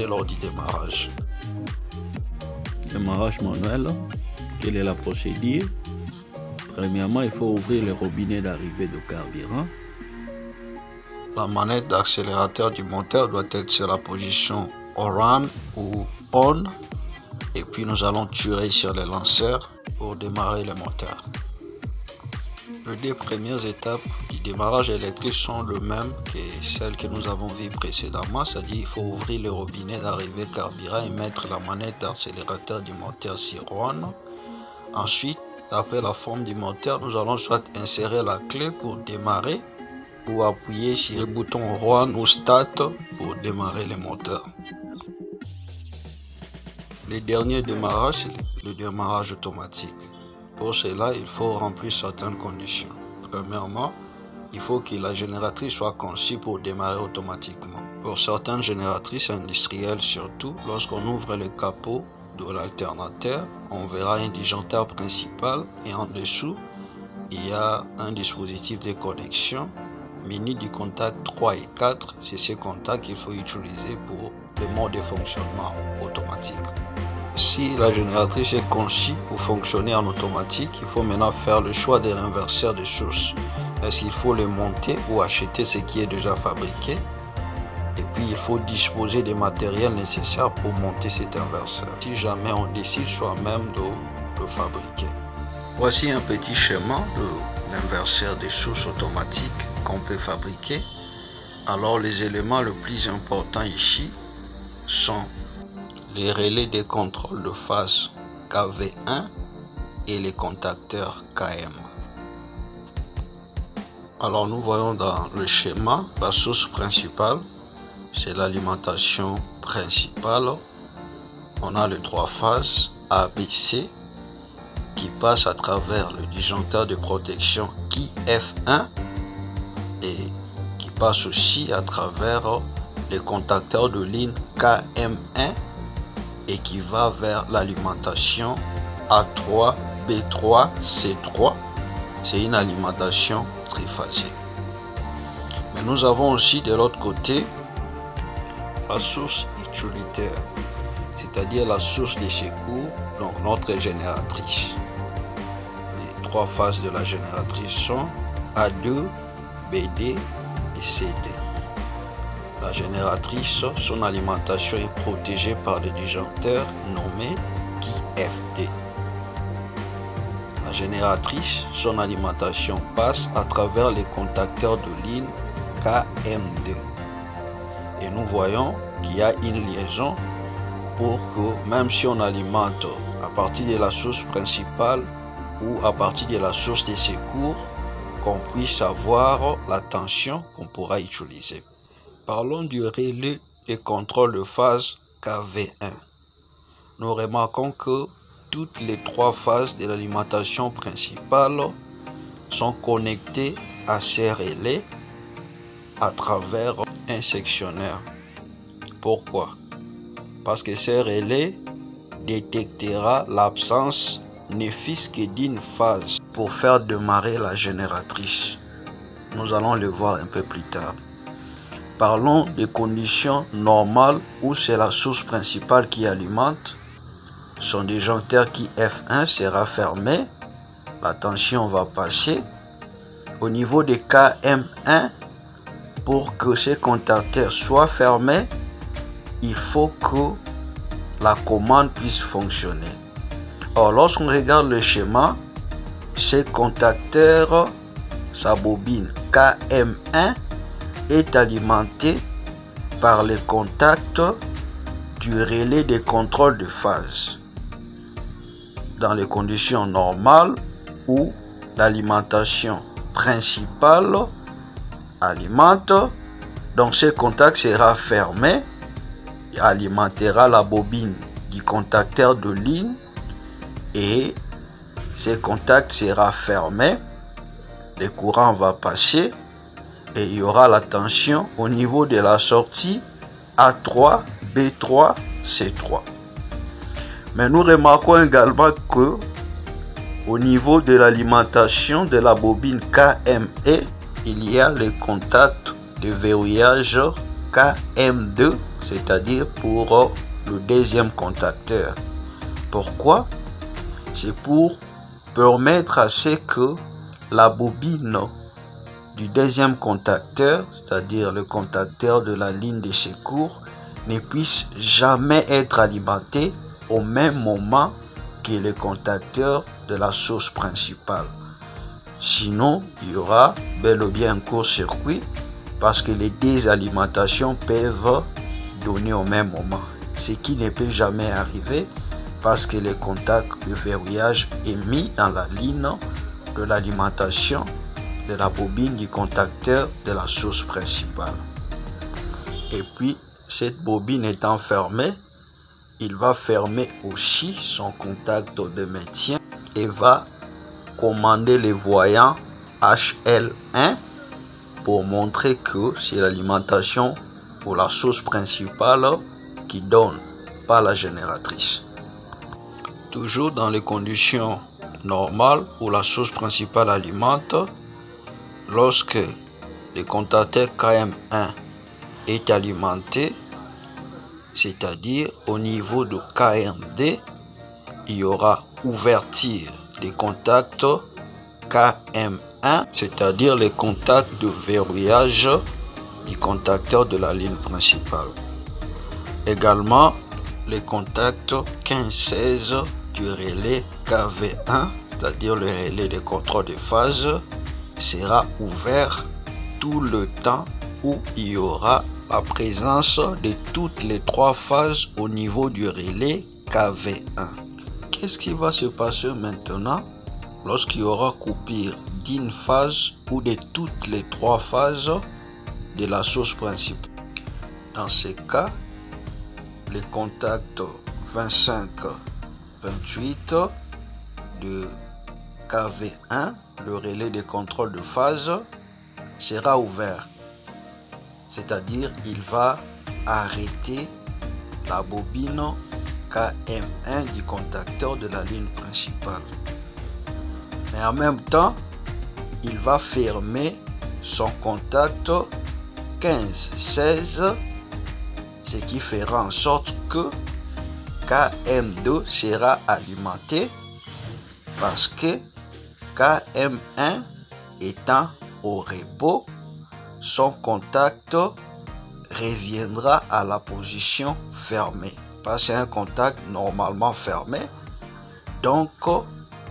Lors du démarrage. Démarrage manuel, quelle est la procédure? Premièrement, il faut ouvrir le robinet d'arrivée de carburant. La manette d'accélérateur du moteur doit être sur la position run ou on, et puis nous allons tirer sur les lanceurs pour démarrer le moteur. Les deux premières étapes du démarrage électrique sont les mêmes que celles que nous avons vues précédemment, c'est-à-dire il faut ouvrir le robinet d'arrivée carburant et mettre la manette d'accélérateur du moteur sur on. Ensuite, après la forme du moteur, nous allons soit insérer la clé pour démarrer ou appuyer sur le bouton on ou start pour démarrer le moteur. Le dernier démarrage, c'est le démarrage automatique. Pour cela, il faut remplir certaines conditions. Premièrement, il faut que la génératrice soit conçue pour démarrer automatiquement. Pour certaines génératrices industrielles surtout, lorsqu'on ouvre le capot de l'alternateur, on verra un disjoncteur principal et en dessous, il y a un dispositif de connexion muni du contact 3 et 4. C'est ce contact qu'il faut utiliser pour le mode de fonctionnement automatique. Si la génératrice est conçue pour fonctionner en automatique, il faut maintenant faire le choix de l'inverseur de source. Est-ce qu'il faut le monter ou acheter ce qui est déjà fabriqué? Et puis il faut disposer des matériels nécessaires pour monter cet inverseur. Si jamais on décide soi-même de le fabriquer. Voici un petit schéma de l'inverseur de source automatique qu'on peut fabriquer. Alors les éléments les plus importants ici sont les relais de contrôle de phase KV1 et les contacteurs KM. Alors nous voyons dans le schéma la source principale, c'est l'alimentation principale. On a les trois phases ABC qui passent à travers le disjoncteur de protection KF1 et qui passe aussi à travers les contacteurs de ligne KM1 et qui va vers l'alimentation A3, B3, C3. C'est une alimentation triphasique. Mais nous avons aussi de l'autre côté la source utilitaire, c'est-à-dire la source de secours, donc notre génératrice. Les trois phases de la génératrice sont A2, BD et CD. La génératrice, son alimentation est protégée par le disjoncteur nommé KFT. La génératrice, son alimentation passe à travers les contacteurs de ligne KM2. Et nous voyons qu'il y a une liaison pour que même si on alimente à partir de la source principale ou à partir de la source de secours, qu'on puisse avoir la tension qu'on pourra utiliser. Parlons du relais de contrôle de phase KV1. Nous remarquons que toutes les trois phases de l'alimentation principale sont connectées à ces relais à travers un sectionnaire. Pourquoi? Parce que ces relais détectera l'absence ne fût-ce que d'une phase pour faire démarrer la génératrice. Nous allons le voir un peu plus tard. Parlons des conditions normales où c'est la source principale qui alimente. Son disjoncteur qui F1 sera fermé. La tension va passer. Au niveau de KM1, pour que ces contacteurs soient fermés, il faut que la commande puisse fonctionner. Or, lorsqu'on regarde le schéma, ces contacteurs, sa bobine KM1 est alimenté par les contacts du relais de contrôle de phase. Dans les conditions normales où l'alimentation principale alimente, donc ce contact sera fermé et alimentera la bobine du contacteur de ligne et ce contact sera fermé, le courant va passer et il y aura la tension au niveau de la sortie A3, B3, C3. Mais nous remarquons également que au niveau de l'alimentation de la bobine KME, il y a le contact de verrouillage KM2, c'est-à-dire pour le deuxième contacteur. Pourquoi? C'est pour permettre à ce que la bobine du deuxième contacteur, c'est-à-dire le contacteur de la ligne de secours, ne puisse jamais être alimenté au même moment que le contacteur de la source principale. Sinon, il y aura bel et bien un court-circuit parce que les deux alimentations peuvent donner au même moment, ce qui ne peut jamais arriver parce que le contact de verrouillage est mis dans la ligne de l'alimentation de la bobine du contacteur de la source principale. Et puis, cette bobine étant fermée, il va fermer aussi son contact de maintien et va commander les voyants HL1 pour montrer que c'est l'alimentation pour la source principale qui donne, pas la génératrice. Toujours dans les conditions normales où la source principale alimente, lorsque le contacteur KM1 est alimenté, c'est-à-dire au niveau de KMD, il y aura ouverture des contacts KM1, c'est-à-dire les contacts de verrouillage du contacteur de la ligne principale. Également, les contacts 15-16 du relais KV1, c'est-à-dire le relais de contrôle de phase, sera ouvert tout le temps où il y aura la présence de toutes les trois phases au niveau du relais KV1. Qu'est-ce qui va se passer maintenant lorsqu'il y aura coupure d'une phase ou de toutes les trois phases de la source principale? Dans ce cas, les contacts 25-28 de KV1, le relais de contrôle de phase, sera ouvert. C'est-à-dire, il va arrêter la bobine KM1 du contacteur de la ligne principale. Mais en même temps, il va fermer son contact 15-16, ce qui fera en sorte que KM2 sera alimenté parce que KM1 étant au repos, son contact reviendra à la position fermée. Parce que c'est un contact normalement fermé. Donc,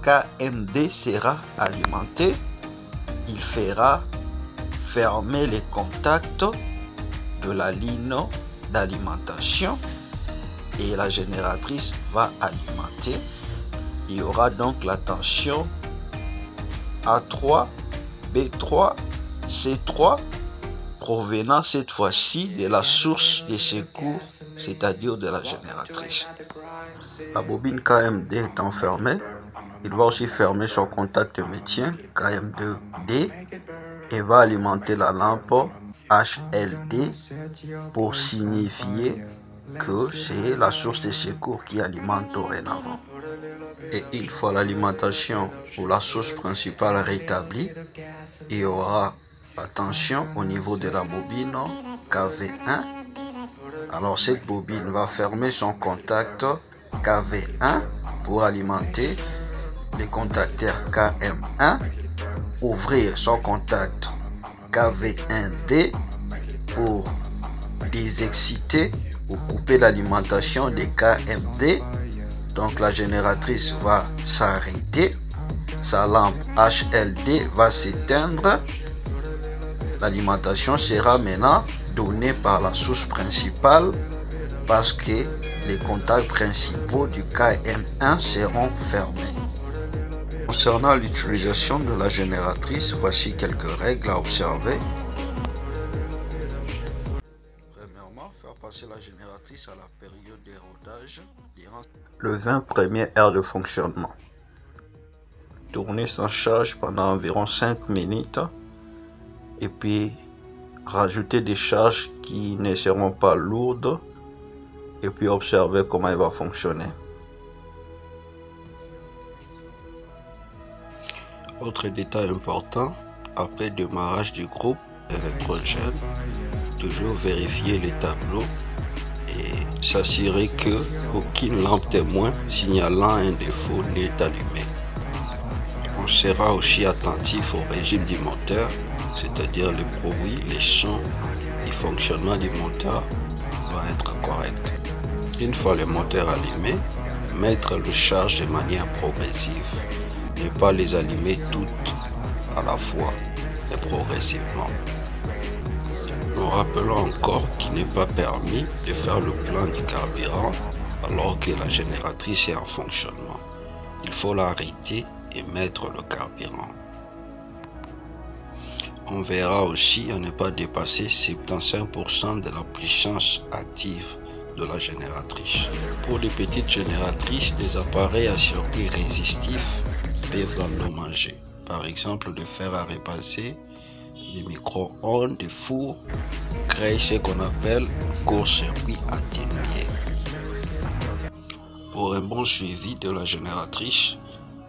KMD sera alimenté. Il fera fermer les contacts de la ligne d'alimentation et la génératrice va alimenter. Il y aura donc la tension A3, B3, C3 provenant cette fois-ci de la source de secours, c'est-à-dire de la génératrice. La bobine KMD étant fermée, il va aussi fermer son contact de maintien KM2D et va alimenter la lampe HLD pour signifier que c'est la source de secours qui alimente dorénavant. Et une fois l'alimentation ou la source principale rétablie, il y aura la tension au niveau de la bobine KV1. Alors cette bobine va fermer son contact KV1 pour alimenter les contacteurs KM1, ouvrir son contact KV1D pour désexciter ou couper l'alimentation des KMD. Donc la génératrice va s'arrêter, sa lampe HLD va s'éteindre L'alimentation sera maintenant donnée par la source principale parce que les contacts principaux du KM1 seront fermés. Concernant l'utilisation de la génératrice, voici quelques règles à observer. Premièrement, faire passer la génératrice à la période d'érodage durant les 20 premières heures de fonctionnement. Tourner sans charge pendant environ 5 minutes et puis rajouter des charges qui ne seront pas lourdes et puis observer comment elle va fonctionner. Autre détail important, après démarrage du groupe électrogène, toujours vérifier les tableaux et s'assurer que aucune lampe témoin signalant un défaut n'est allumée. On sera aussi attentif au régime du moteur, c'est-à-dire les bruits, les sons et fonctionnement du moteur va être correct. Une fois le moteur allumé, mettre le charge de manière progressive. Ne pas les allumer toutes à la fois et progressivement. Nous rappelons encore qu'il n'est pas permis de faire le plein du carburant alors que la génératrice est en fonctionnement. Il faut l'arrêter et mettre le carburant. On verra aussi à ne pas dépasser 75% de la puissance active de la génératrice. Pour les petites génératrices, des appareils à circuit résistif peuvent endommager. Par exemple, de fer à repasser, des micro-ondes, des fours créent ce qu'on appelle court-circuit atténué. Pour un bon suivi de la génératrice,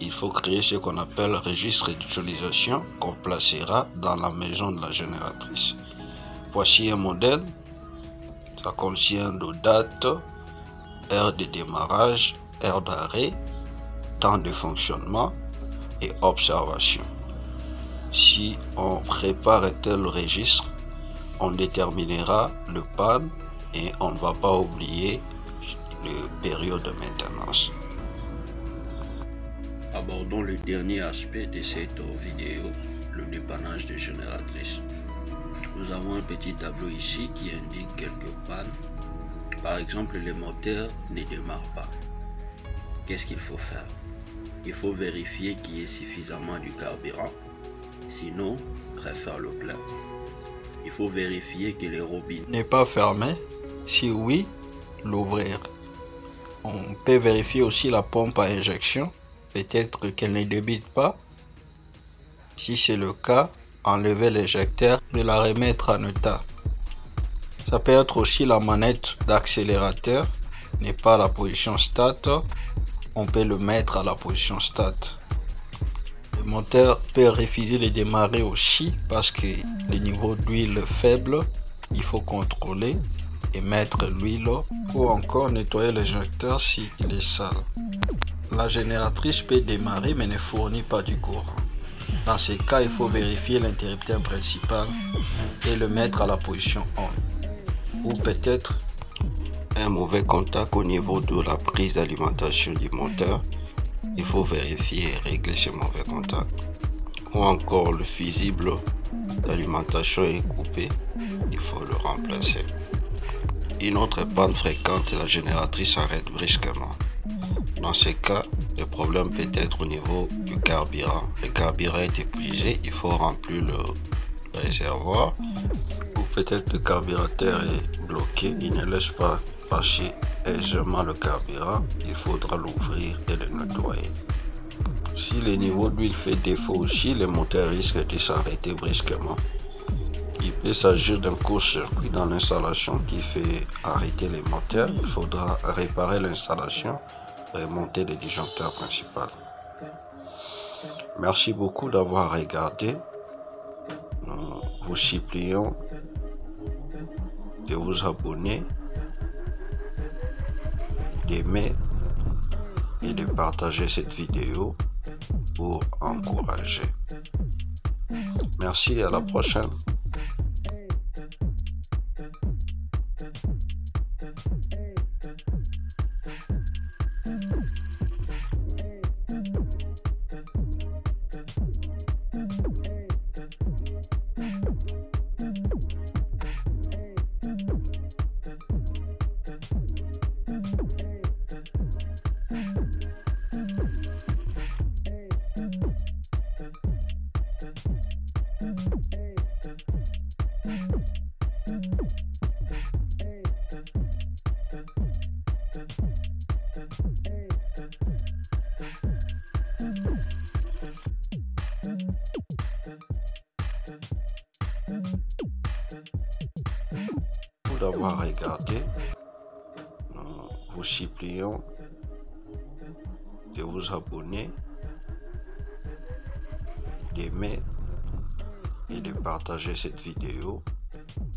il faut créer ce qu'on appelle registre d'utilisation qu'on placera dans la maison de la génératrice. Voici un modèle. Ça contient de dates, heure de démarrage, heure d'arrêt, temps de fonctionnement et observation. Si on prépare un tel registre, on déterminera le panne et on ne va pas oublier le période de maintenance. Abordons le dernier aspect de cette vidéo, le dépannage des génératrices. Nous avons un petit tableau ici qui indique quelques pannes. Par exemple, le moteur ne démarre pas. Qu'est-ce qu'il faut faire? Il faut vérifier qu'il y ait suffisamment du carburant, sinon refaire le plein. Il faut vérifier que les robinets n'est pas fermé. Si oui, l'ouvrir. On peut vérifier aussi la pompe à injection. Peut-être qu'elle ne débite pas. Si c'est le cas, enlever l'éjecteur et la remettre en état. Ça peut être aussi la manette d'accélérateur, n'est pas à la position start. On peut le mettre à la position start. Le moteur peut refuser de démarrer aussi parce que le niveau d'huile est faible. Il faut contrôler et mettre l'huile ou encore nettoyer l'éjecteur s'il est sale. La génératrice peut démarrer mais ne fournit pas du courant. Dans ces cas, il faut vérifier l'interrupteur principal et le mettre à la position on. Ou peut-être un mauvais contact au niveau de la prise d'alimentation du moteur. Il faut vérifier et régler ce mauvais contact. Ou encore le fusible d'alimentation est coupé, il faut le remplacer. Une autre panne fréquente, la génératrice s'arrête brusquement. Dans ce cas, le problème peut être au niveau du carburant. Le carburant est épuisé, il faut remplir le réservoir. Ou peut-être le carburateur est bloqué, il ne laisse pas passer aisément le carburant, il faudra l'ouvrir et le nettoyer. Si le niveau d'huile fait défaut aussi, le moteur risque de s'arrêter brusquement. Il peut s'agir d'un court-circuit dans l'installation qui fait arrêter les moteurs. Il faudra réparer l'installation et remonter le disjoncteur principal. Merci beaucoup d'avoir regardé. Nous vous supplions de vous abonner, d'aimer et de partager cette vidéo pour encourager. Merci, à la prochaine. Pour d'avoir regardé, nous vous supplions de vous abonner, d'aimer et de partager cette vidéo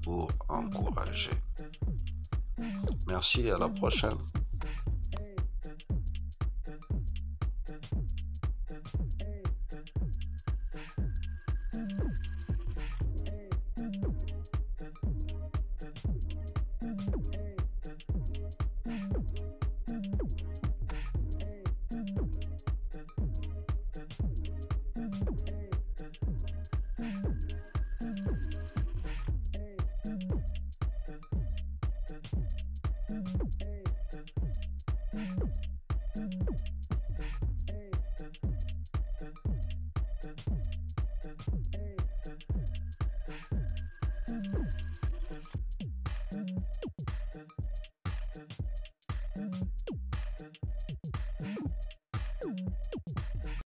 pour encourager. Merci, à la prochaine. Hey.